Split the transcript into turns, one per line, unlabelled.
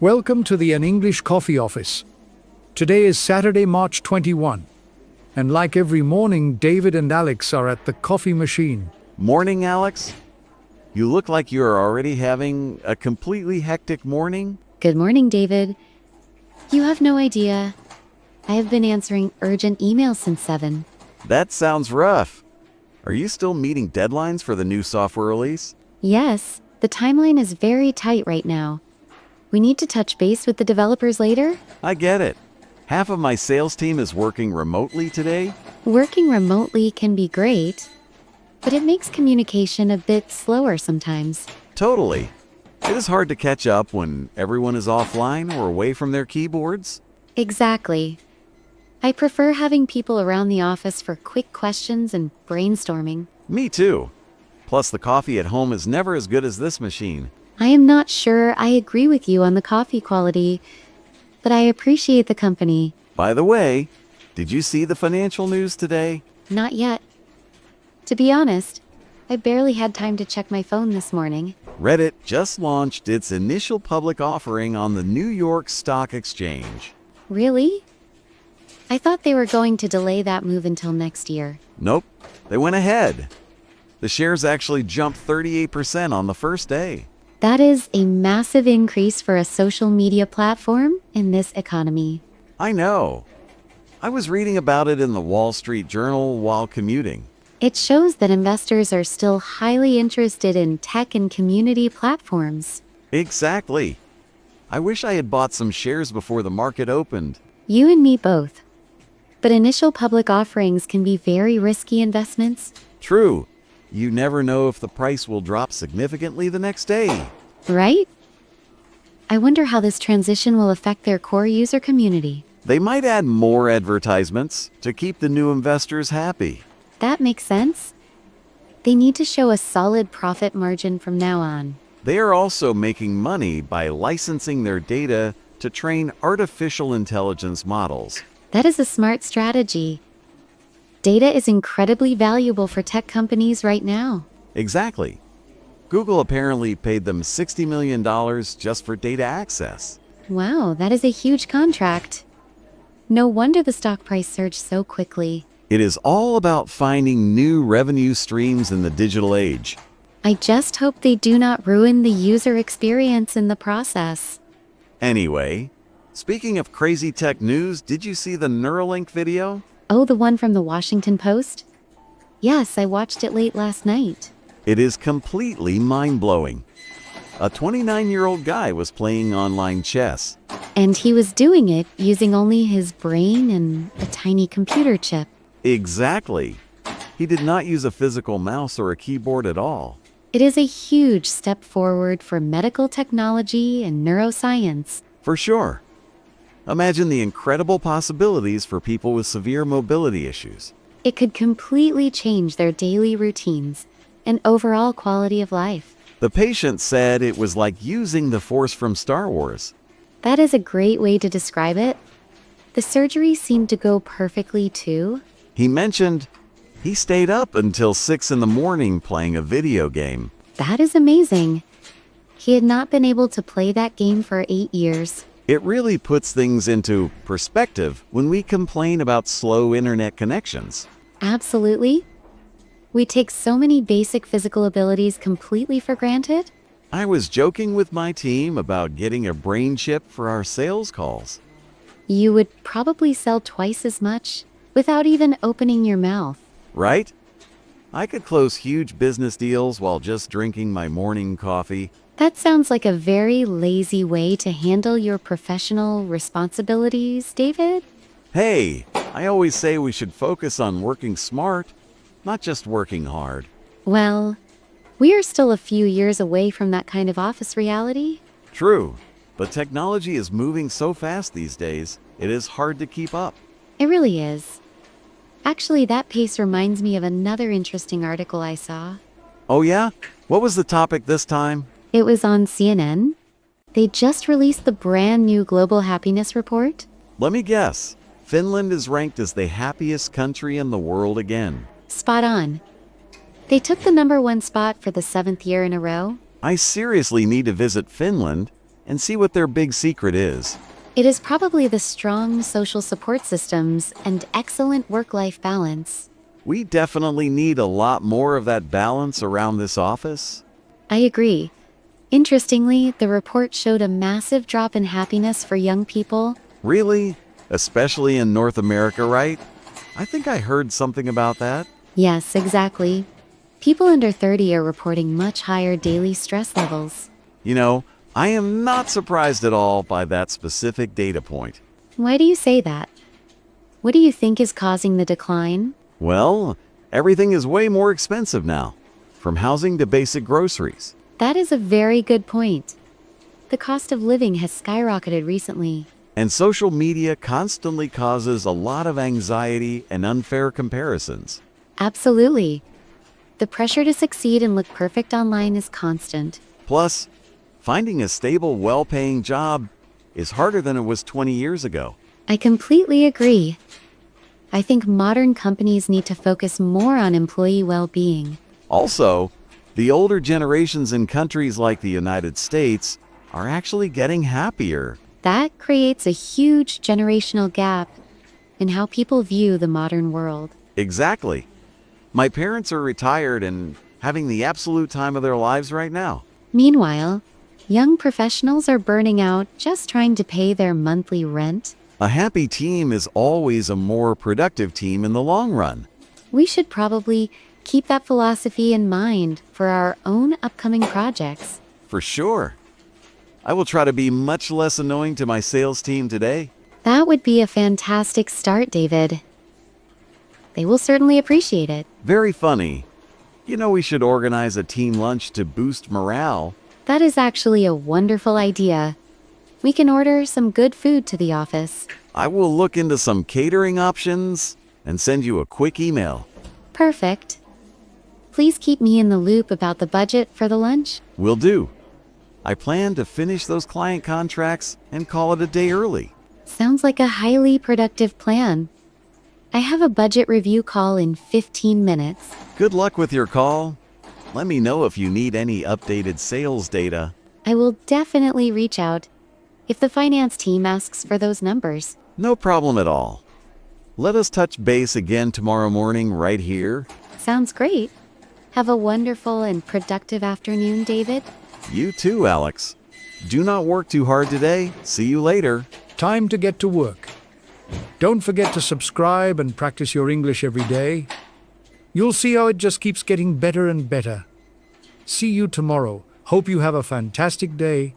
Welcome to the An English Coffee Office. Today is Saturday, March 21. And like every morning, David and Alex are at the coffee machine.
Morning, Alex. You look like you are already having a completely hectic morning.
Good morning, David. You have no idea. I have been answering urgent emails since 7.
That sounds rough. Are you still meeting deadlines for the new software release?
Yes, the timeline is very tight right now. We need to touch base with the developers later.
I get it. Half of my sales team is working remotely today.
Working remotely can be great, but it makes communication a bit slower sometimes.
Totally. It is hard to catch up when everyone is offline or away from their keyboards.
Exactly. I prefer having people around the office for quick questions and brainstorming.
Me too. Plus, the coffee at home is never as good as this machine.
I am not sure I agree with you on the coffee quality, but I appreciate the company.
By the way, did you see the financial news today?
Not yet. To be honest, I barely had time to check my phone this morning.
Reddit just launched its initial public offering on the New York Stock Exchange.
Really? I thought they were going to delay that move until next year.
Nope, they went ahead. The shares actually jumped 38% on the first day.
That is a massive increase for a social media platform in this economy.
I know. I was reading about it in the Wall Street Journal while commuting.
It shows that investors are still highly interested in tech and community platforms.
Exactly. I wish I had bought some shares before the market opened.
You and me both. But initial public offerings can be very risky investments.
True. You never know if the price will drop significantly the next day.
Right? I wonder how this transition will affect their core user community.
They might add more advertisements to keep the new investors happy.
That makes sense. They need to show a solid profit margin from now on.
They are also making money by licensing their data to train artificial intelligence models.
That is a smart strategy. Data is incredibly valuable for tech companies right now.
Exactly. Google apparently paid them $60 million just for data access.
Wow, that is a huge contract. No wonder the stock price surged so quickly.
It is all about finding new revenue streams in the digital age.
I just hope they do not ruin the user experience in the process.
Anyway, speaking of crazy tech news, did you see the Neuralink video?
Oh, the one from the Washington Post? Yes, I watched it late last night.
It is completely mind-blowing. A 29-year-old guy was playing online chess.
And he was doing it using only his brain and a tiny computer chip.
Exactly. He did not use a physical mouse or a keyboard at all.
It is a huge step forward for medical technology and neuroscience.
For sure. Imagine the incredible possibilities for people with severe mobility issues.
It could completely change their daily routines and overall quality of life.
The patient said it was like using the Force from Star Wars.
That is a great way to describe it. The surgery seemed to go perfectly too.
He mentioned he stayed up until 6 in the morning playing a video game.
That is amazing. He had not been able to play that game for 8 years.
It really puts things into perspective when we complain about slow internet connections.
Absolutely. We take so many basic physical abilities completely for granted.
I was joking with my team about getting a brain chip for our sales calls.
You would probably sell twice as much without even opening your mouth.
Right? I could close huge business deals while just drinking my morning coffee.
That sounds like a very lazy way to handle your professional responsibilities, David.
Hey, I always say we should focus on working smart, not just working hard.
Well, we are still a few years away from that kind of office reality.
True, but technology is moving so fast these days, it is hard to keep up.
It really is. Actually, that pace reminds me of another interesting article I saw.
Oh yeah? What was the topic this time?
It was on CNN. They just released the brand new Global Happiness Report.
Let me guess. Finland is ranked as the happiest country in the world again.
Spot on. They took the #1 spot for the 7th year in a row.
I seriously need to visit Finland. and see what their big secret is.
It is probably the strong social support systems and excellent work-life balance.
We definitely need a lot more of that balance around this office.
I agree. Interestingly, the report showed a massive drop in happiness for young people.
Really? Especially in North America, right? I think I heard something about that.
Yes, exactly. People under 30 are reporting much higher daily stress levels.
You know, I am not surprised at all by that specific data point.
Why do you say that? What do you think is causing the decline?
Well, everything is way more expensive now, from housing to basic groceries.
That is a very good point. The cost of living has skyrocketed recently.
And social media constantly causes a lot of anxiety and unfair comparisons.
Absolutely. The pressure to succeed and look perfect online is constant.
Plus, finding a stable, well-paying job is harder than it was 20 years ago.
I completely agree. I think modern companies need to focus more on employee well-being.
Also, the older generations in countries like the United States are actually getting happier.
That creates a huge generational gap in how people view the modern world.
Exactly. My parents are retired and having the absolute time of their lives right now.
Meanwhile, young professionals are burning out just trying to pay their monthly rent.
A happy team is always a more productive team in the long run.
We should probably keep that philosophy in mind for our own upcoming projects.
For sure. I will try to be much less annoying to my sales team today.
That would be a fantastic start, David. They will certainly appreciate it.
Very funny. You know, we should organize a team lunch to boost morale.
That is actually a wonderful idea. We can order some good food to the office.
I will look into some catering options and send you a quick email.
Perfect. Please keep me in the loop about the budget for the lunch.
Will do. I plan to finish those client contracts and call it a day early.
Sounds like a highly productive plan. I have a budget review call in 15 minutes.
Good luck with your call. Let me know if you need any updated sales data.
I will definitely reach out if the finance team asks for those numbers.
No problem at all. Let us touch base again tomorrow morning right here.
Sounds great. Have a wonderful and productive afternoon, David.
You too, Alex. Do not work too hard today. See you later.
Time to get to work. Don't forget to subscribe and practice your English every day. You'll see how it just keeps getting better and better. See you tomorrow. Hope you have a fantastic day.